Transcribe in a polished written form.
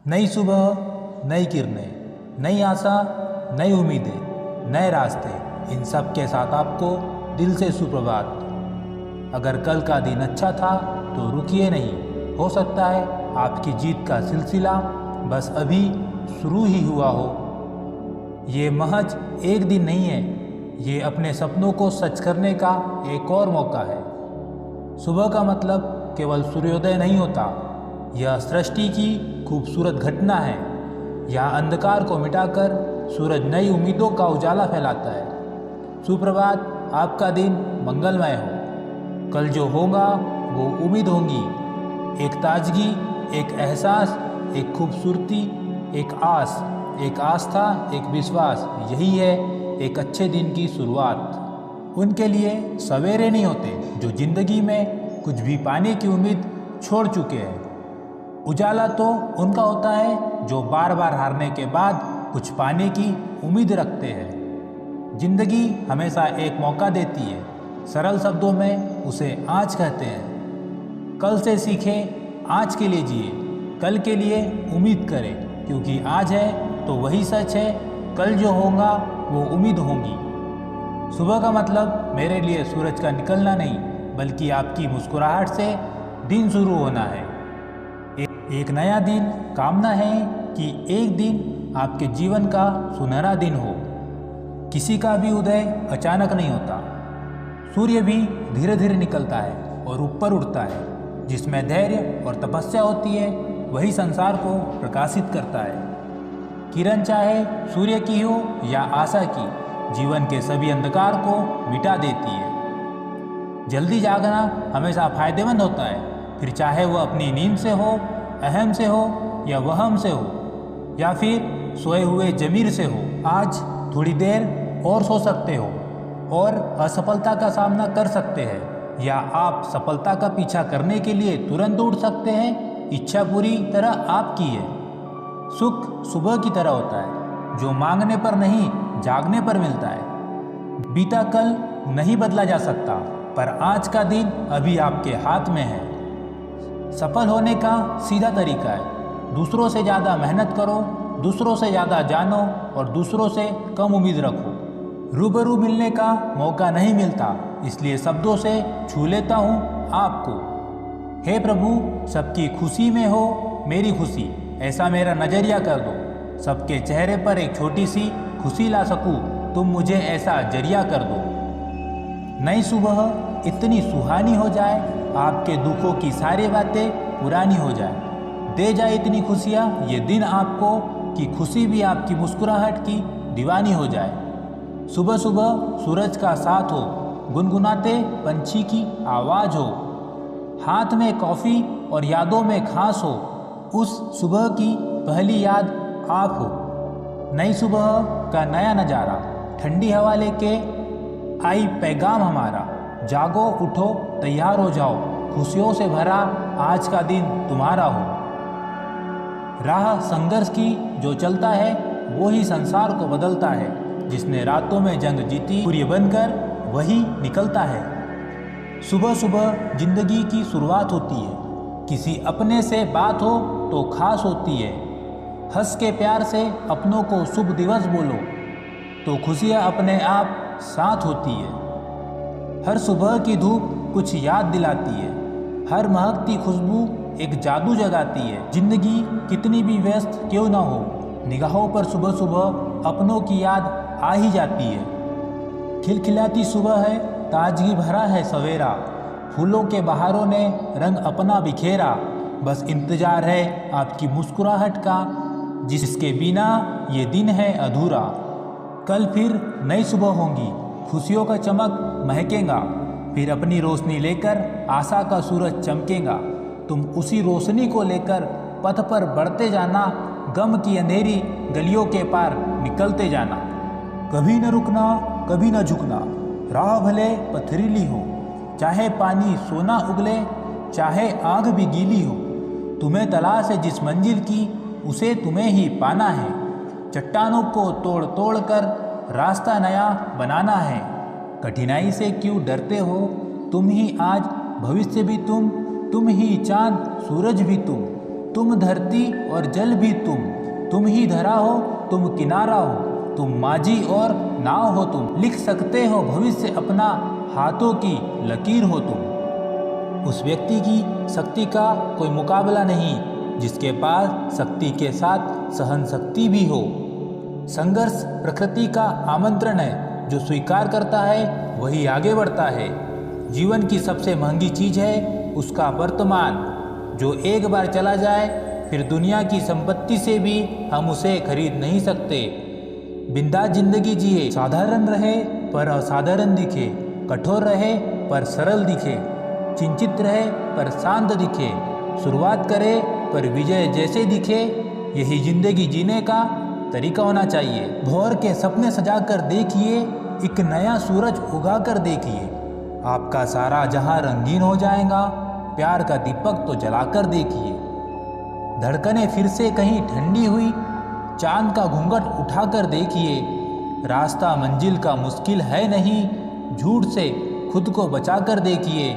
नई सुबह, नई किरणें, नई आशा, नई उम्मीदें, नए रास्ते, इन सब के साथ आपको दिल से सुप्रभात। अगर कल का दिन अच्छा था तो रुकिए नहीं, हो सकता है आपकी जीत का सिलसिला बस अभी शुरू ही हुआ हो। ये महज एक दिन नहीं है, ये अपने सपनों को सच करने का एक और मौका है। सुबह का मतलब केवल सूर्योदय नहीं होता, यह सृष्टि की खूबसूरत घटना है। यहाँ अंधकार को मिटाकर सूरज नई उम्मीदों का उजाला फैलाता है। सुप्रभात, आपका दिन मंगलमय हो। कल जो होगा वो उम्मीद होंगी, एक ताजगी, एक एहसास, एक खूबसूरती, एक आस, एक आस्था, एक विश्वास। यही है एक अच्छे दिन की शुरुआत। उनके लिए सवेरे नहीं होते जो जिंदगी में कुछ भी पाने की उम्मीद छोड़ चुके हैं। उजाला तो उनका होता है जो बार बार हारने के बाद कुछ पाने की उम्मीद रखते हैं। जिंदगी हमेशा एक मौका देती है, सरल शब्दों में उसे आज कहते हैं। कल से सीखें, आज के लिए जिए, कल के लिए उम्मीद करें, क्योंकि आज है तो वही सच है, कल जो होगा वो उम्मीद होंगी। सुबह का मतलब मेरे लिए सूरज का निकलना नहीं, बल्कि आपकी मुस्कुराहट से दिन शुरू होना है। एक नया दिन, कामना है कि एक दिन आपके जीवन का सुनहरा दिन हो। किसी का भी उदय अचानक नहीं होता, सूर्य भी धीरे धीरे निकलता है और ऊपर उठता है। जिसमें धैर्य और तपस्या होती है वही संसार को प्रकाशित करता है। किरण चाहे सूर्य की हो या आशा की, जीवन के सभी अंधकार को मिटा देती है। जल्दी जागना हमेशा फायदेमंद होता है, फिर चाहे वह अपनी नींद से हो, अहम से हो या वहम से हो, या फिर सोए हुए जमीर से हो। आज थोड़ी देर और सो सकते हो और असफलता का सामना कर सकते हैं, या आप सफलता का पीछा करने के लिए तुरंत उठ सकते हैं। इच्छा पूरी तरह आपकी है। सुख सुबह की तरह होता है, जो मांगने पर नहीं जागने पर मिलता है। बीता कल नहीं बदला जा सकता, पर आज का दिन अभी आपके हाथ में है। सफल होने का सीधा तरीका है, दूसरों से ज़्यादा मेहनत करो, दूसरों से ज़्यादा जानो और दूसरों से कम उम्मीद रखो। रूबरू मिलने का मौका नहीं मिलता, इसलिए शब्दों से छू लेता हूँ आपको। हे प्रभु, सबकी खुशी में हो मेरी खुशी, ऐसा मेरा नज़रिया कर दो। सबके चेहरे पर एक छोटी सी खुशी ला सकूँ, तुम मुझे ऐसा जरिया कर दो। नई सुबह इतनी सुहानी हो जाए, आपके दुखों की सारी बातें पुरानी हो जाए। दे जाए इतनी खुशियाँ ये दिन आपको कि खुशी भी आपकी मुस्कुराहट की दीवानी हो जाए। सुबह सुबह सूरज का साथ हो, गुनगुनाते पंछी की आवाज़ हो, हाथ में कॉफ़ी और यादों में खास हो, उस सुबह की पहली याद आप हो। नई सुबह का नया नज़ारा, ठंडी हवा लेके आई पैगाम हमारा। जागो उठो तैयार हो जाओ, खुशियों से भरा आज का दिन तुम्हारा हो। राह संघर्ष की जो चलता है वो ही संसार को बदलता है। जिसने रातों में जंग जीती, सूर्य बनकर वही निकलता है। सुबह सुबह जिंदगी की शुरुआत होती है, किसी अपने से बात हो तो खास होती है। हंस के प्यार से अपनों को शुभ दिवस बोलो तो खुशियाँ अपने आप साथ होती है। हर सुबह की धूप कुछ याद दिलाती है, हर महकती खुशबू एक जादू जगाती है। जिंदगी कितनी भी व्यस्त क्यों ना हो, निगाहों पर सुबह सुबह अपनों की याद आ ही जाती है। खिलखिलाती सुबह है, ताजगी भरा है सवेरा, फूलों के बहारों ने रंग अपना बिखेरा। बस इंतजार है आपकी मुस्कुराहट का, जिसके बिना ये दिन है अधूरा। कल फिर नई सुबह होंगी, खुशियों का चमक महकेगा, फिर अपनी रोशनी लेकर आशा का सूरज चमकेगा। तुम उसी रोशनी को लेकर पथ पर बढ़ते जाना, गम की अंधेरी गलियों के पार निकलते जाना। कभी न रुकना, कभी न झुकना, राह भले पथरीली हो, चाहे पानी सोना उगले, चाहे आग भी गीली हो। तुम्हें तलाश है जिस मंजिल की, उसे तुम्हें ही पाना है। चट्टानों को तोड़ तोड़ कर रास्ता नया बनाना है। कठिनाई से क्यों डरते हो, तुम ही आज भविष्य भी तुम ही चांद सूरज भी तुम। तुम धरती और जल भी तुम ही धरा हो, तुम किनारा हो, तुम माझी और नाव हो, तुम लिख सकते हो भविष्य अपना, हाथों की लकीर हो तुम। उस व्यक्ति की शक्ति का कोई मुकाबला नहीं जिसके पास शक्ति के साथ सहन शक्ति भी हो। संघर्ष प्रकृति का आमंत्रण है, जो स्वीकार करता है वही आगे बढ़ता है। जीवन की सबसे महंगी चीज है उसका वर्तमान, जो एक बार चला जाए फिर दुनिया की संपत्ति से भी हम उसे खरीद नहीं सकते। बिंदास जिंदगी जिए, साधारण रहे पर असाधारण दिखे, कठोर रहे पर सरल दिखे, चिंतित रहे पर शांत दिखे, शुरुआत करे पर विजय जैसे दिखे। यही जिंदगी जीने का तरीका होना चाहिए। भोर के सपने सजा कर देखिए, एक नया सूरज उगा कर देखिए, आपका सारा जहां रंगीन हो जाएगा। प्यार का दीपक तो जलाकर देखिए। धड़कनें फिर से कहीं ठंडी हुई, चांद का घूंघट उठाकर देखिए। रास्ता मंजिल का मुश्किल है नहीं, झूठ से खुद को बचाकर देखिए।